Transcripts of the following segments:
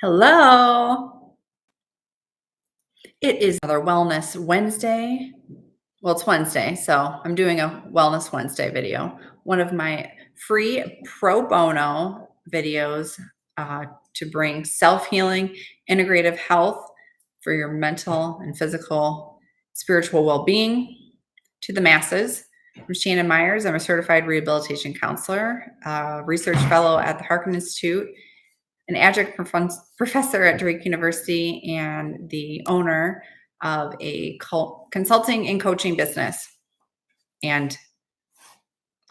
Hello. It is another Wellness Wednesday. Well, it's Wednesday, so I'm doing a Wellness Wednesday video. One of my free pro bono videos to bring self healing, integrative health for your mental and physical, spiritual well being to the masses. I'm Shannon Myers. I'm a certified rehabilitation counselor, research fellow at the Harkin Institute, an adjunct professor at Drake University, and the owner of a consulting and coaching business, and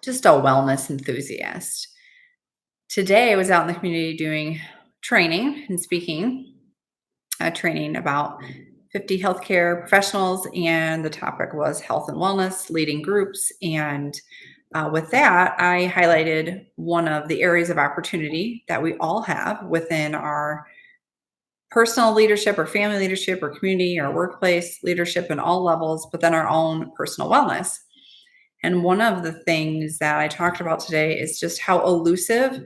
just a wellness enthusiast. Today, I was out in the community doing training and speaking, training about 50 healthcare professionals, and the topic was health and wellness, leading groups. And with that, I highlighted one of the areas of opportunity that we all have within our personal leadership or family leadership or community or workplace leadership in all levels, but then our own personal wellness. And one of the things that I talked about today is just how elusive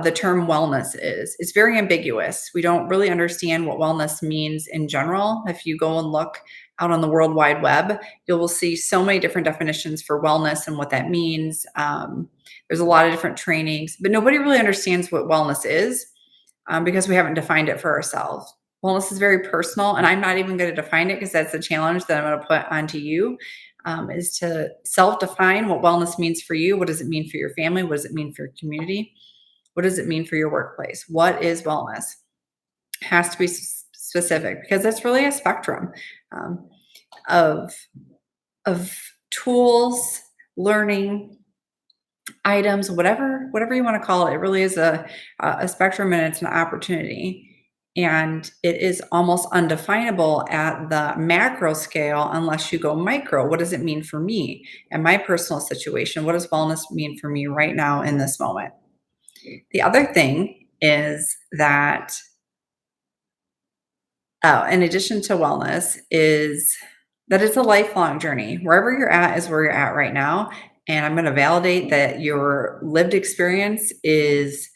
the term wellness is. It's very ambiguous. We don't really understand what wellness means in general. If you go and look out on the World Wide Web, you will see so many different definitions for wellness and what that means. There's a lot of different trainings, but nobody really understands what wellness is because we haven't defined it for ourselves. Wellness is very personal, and I'm not even going to define it because that's the challenge that I'm going to put onto you. Is to self-define what wellness means for you. What does it mean for your family? What does it mean for your community? What does it mean for your workplace? What is wellness? It has to be specific because it's really a spectrum of tools, learning, items, whatever you want to call it. It really is a spectrum, and it's an opportunity. And it is almost undefinable at the macro scale unless you go micro. What does it mean for me and my personal situation? What does wellness mean for me right now in this moment? The other thing is that, in addition to wellness, is that it's a lifelong journey. Wherever you're at is where you're at right now. And I'm going to validate that your lived experience is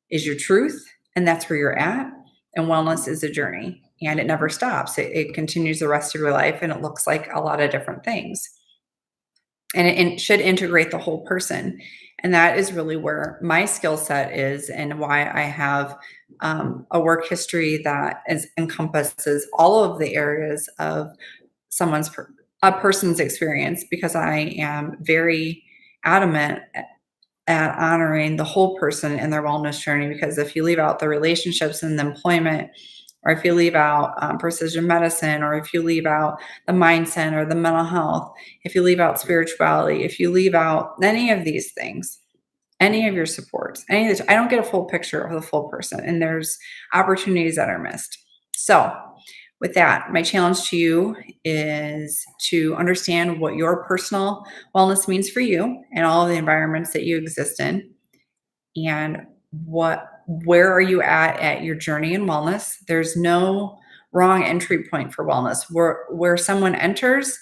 your truth, and that's where you're at. And wellness is a journey, and it never stops. It continues the rest of your life, and it looks like a lot of different things. And it should integrate the whole person. And that is really where my skill set is, and why I have a work history that encompasses all of the areas of a person's experience, because I am very adamant at honoring the whole person in their wellness journey. Because if you leave out the relationships and the employment, or if you leave out precision medicine, or if you leave out the mindset or the mental health, if you leave out spirituality, if you leave out any of these things, any of your supports, any of this, I don't get a full picture of the full person, and there's opportunities that are missed. So with that, my challenge to you is to understand what your personal wellness means for you and all of the environments that you exist in, and where are you at your journey in wellness. There's no wrong entry point for wellness. Where someone enters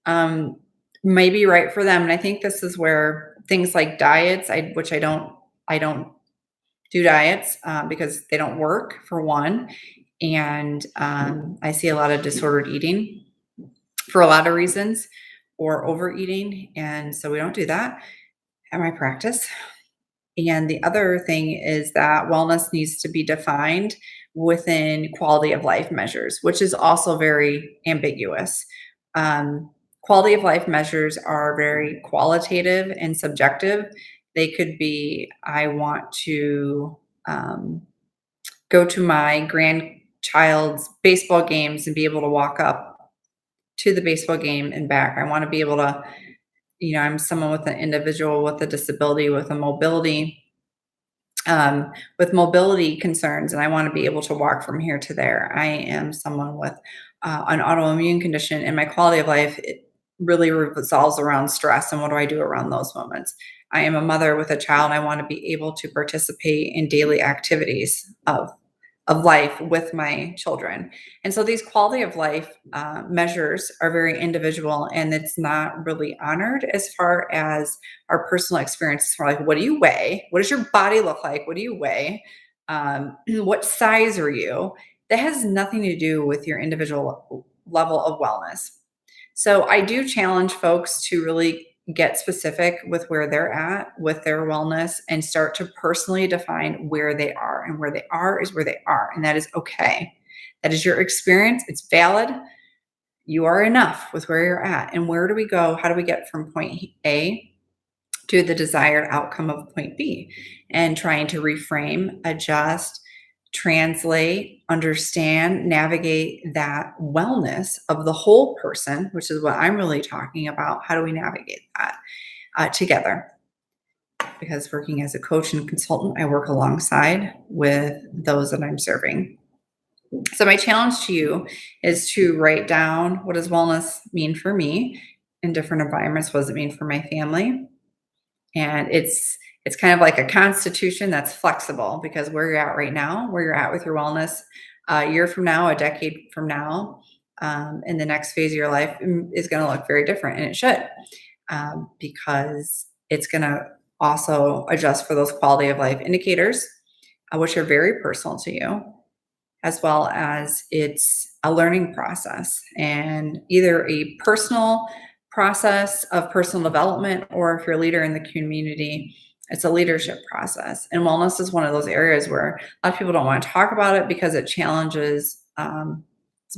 may be right for them. And I think this is where things like diets, which I don't do diets because they don't work, for one. And I see a lot of disordered eating for a lot of reasons, or overeating. And so we don't do that at my practice. And the other thing is that wellness needs to be defined within quality of life measures, which is also very ambiguous. Quality of life measures are very qualitative and subjective. They could be, I want to go to my grandchild's baseball games and be able to walk up to the baseball game and back. I want to be able to, I'm someone with an individual with a disability, with mobility concerns, and I want to be able to walk from here to there. I am someone with an autoimmune condition, and my quality of life, it really revolves around stress. And what do I do around those moments? I am a mother with a child. I want to be able to participate in daily activities of life with my children. And so these quality of life measures are very individual, and it's not really honored as far as our personal experiences. For like, what do you weigh? What does your body look like? What do you weigh? What size are you? That has nothing to do with your individual level of wellness. So I do challenge folks to really get specific with where they're at with their wellness and start to personally define where they are. And where they are is where they are. And that is okay. That is your experience. It's valid. You are enough with where you're at. And where do we go? How do we get from point A to the desired outcome of point B? And trying to reframe, adjust, translate, understand, navigate that wellness of the whole person, which is what I'm really talking about. How do we navigate that together? Because working as a coach and consultant, I work alongside with those that I'm serving. So my challenge to you is to write down, what does wellness mean for me in different environments? What does it mean for my family? And it's kind of like a constitution that's flexible, because where you're at right now, where you're at with your wellness, a year from now, a decade from now, in the next phase of your life, is going to look very different, and it should, because it's going to also adjust for those quality of life indicators, which are very personal to you, as well as it's a learning process, and either a personal process of personal development, or if you're a leader in the community, it's a leadership process. And wellness is one of those areas where a lot of people don't want to talk about it because it challenges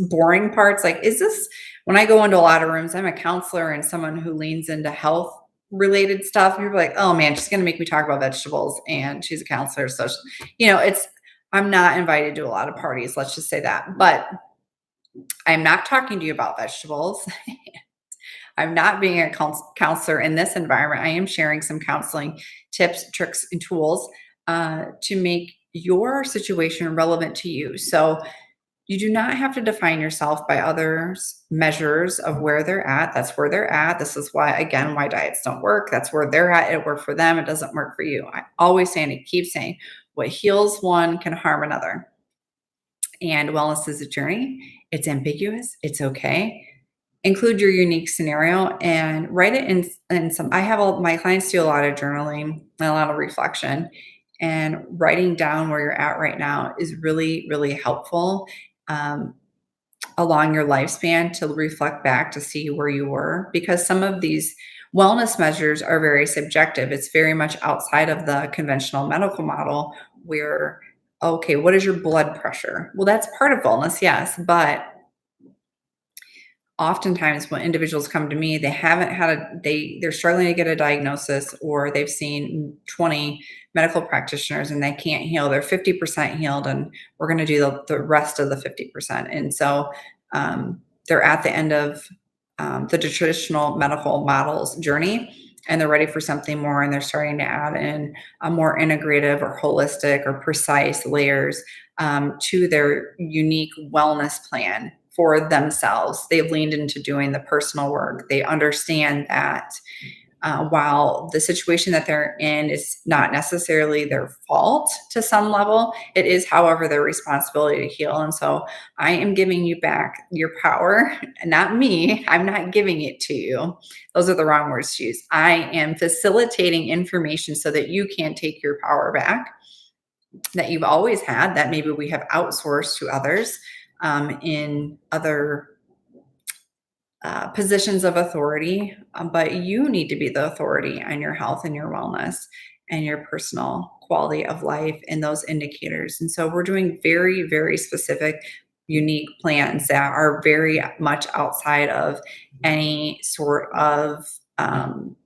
boring parts. Like, is this, when I go into a lot of rooms, I'm a counselor and someone who leans into health related stuff. People are like, oh man, she's going to make me talk about vegetables, and she's a counselor. So, it's, I'm not invited to a lot of parties. Let's just say that. But I'm not talking to you about vegetables. I'm not being a counselor in this environment. I am sharing some counseling tips, tricks, and tools to make your situation relevant to you. So you do not have to define yourself by others' measures of where they're at. That's where they're at. This is why, again, why diets don't work. That's where they're at. It worked for them. It doesn't work for you. I always say, and I keep saying, what heals one can harm another. And wellness is a journey. It's ambiguous. It's okay. Include your unique scenario and write it in some. I have my clients do a lot of journaling and a lot of reflection, and writing down where you're at right now is really, really helpful along your lifespan to reflect back to see where you were, because some of these wellness measures are very subjective. It's very much outside of the conventional medical model where, okay, what is your blood pressure? Well, that's part of wellness, yes, but oftentimes when individuals come to me, they haven't had they're struggling to get a diagnosis, or they've seen 20 medical practitioners and they can't heal. They're 50% healed, and we're going to do the rest of the 50%. And so they're at the end of the traditional medical model's journey, and they're ready for something more, and they're starting to add in a more integrative or holistic or precise layers to their unique wellness plan for themselves. They've leaned into doing the personal work. They understand that while the situation that they're in is not necessarily their fault to some level, it is, however, their responsibility to heal. And so I am giving you back your power, not me. I'm not giving it to you. Those are the wrong words to use. I am facilitating information so that you can take your power back that you've always had, that maybe we have outsourced to others in other positions of authority, but you need to be the authority on your health and your wellness and your personal quality of life and those indicators. And so we're doing very, very specific, unique plans that are very much outside of any sort of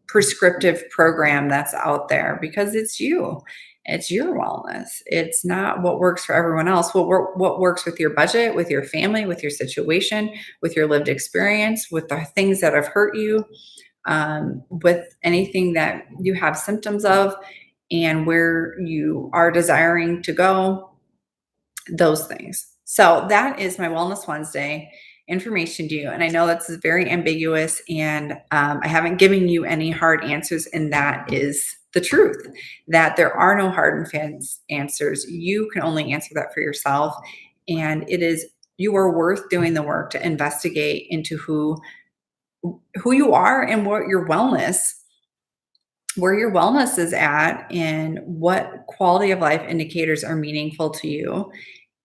prescriptive program that's out there, because it's you. It's your wellness. It's not what works for everyone else. What works with your budget, with your family, with your situation, with your lived experience, with the things that have hurt you, with anything that you have symptoms of, and where you are desiring to go, those things. So that is my Wellness Wednesday information to you. And I know that's very ambiguous, and I haven't given you any hard answers, and that is the truth, that there are no hard and fast answers. You can only answer that for yourself. And it is, you are worth doing the work to investigate into who you are and what your wellness where your wellness is at and what quality of life indicators are meaningful to you,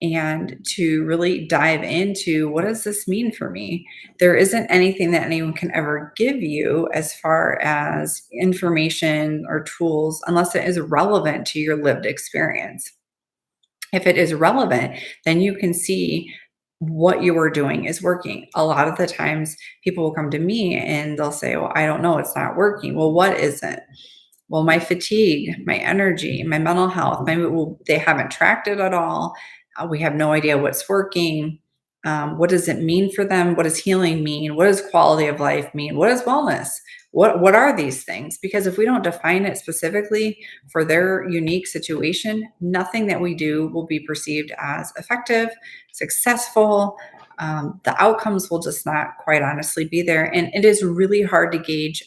and to really dive into, what does this mean for me? There isn't anything that anyone can ever give you as far as information or tools unless it is relevant to your lived experience. If it is relevant, then you can see what you are doing is working. A lot of the times people will come to me and they'll say, well, I don't know, it's not working. Well, what isn't? Well, my fatigue, my energy, my mental health, well, they haven't tracked it at all. We have no idea what's working. What does it mean for them? What does healing mean? What does quality of life mean? What is wellness? What are these things? Because if we don't define it specifically for their unique situation, nothing that we do will be perceived as effective, successful. The outcomes will just not quite honestly be there. And it is really hard to gauge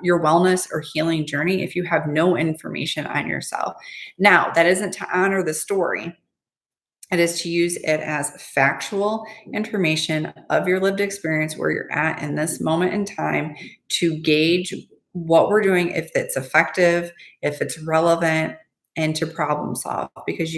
your wellness or healing journey if you have no information on yourself. Now, that isn't to honor the story. It is to use it as factual information of your lived experience, where you're at in this moment in time, to gauge what we're doing, if it's effective, if it's relevant, and to problem solve. Because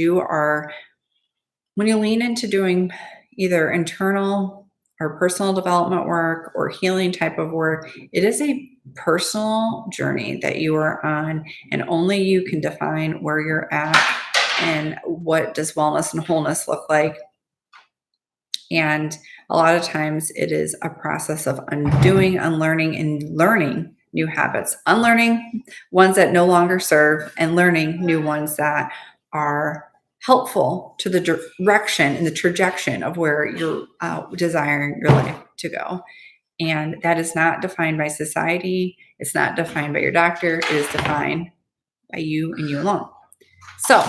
when you lean into doing either internal or personal development work or healing type of work, it is a personal journey that you are on, and only you can define where you're at and what does wellness and wholeness look like. And a lot of times it is a process of undoing, unlearning, and learning new habits, unlearning ones that no longer serve, and learning new ones that are helpful to the direction and the trajectory of where you're desiring your life to go. And that is not defined by society. It's not defined by your doctor. It is defined by you and you alone. So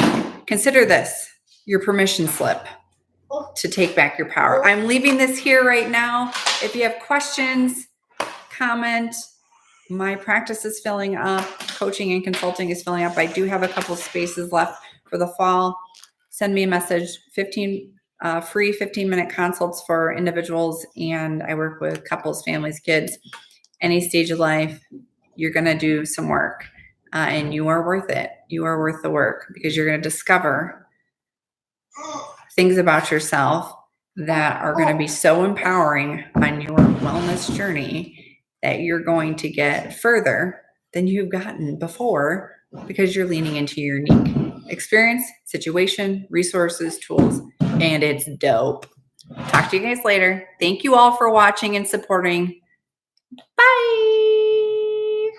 consider this your permission slip to take back your power. I'm leaving this here right now. If you have questions, comment. My practice is filling up. Coaching and consulting is filling up. I do have a couple spaces left for the fall. Send me a message. 15 free 15-minute consults for individuals, and I work with couples, families, kids, any stage of life. You're going to do some work, and you are worth it. You are worth the work, because you're going to discover things about yourself that are going to be so empowering on your wellness journey that you're going to get further than you've gotten before, because you're leaning into your unique experience, situation, resources, tools, and it's dope. Talk to you guys later. Thank you all for watching and supporting. Bye.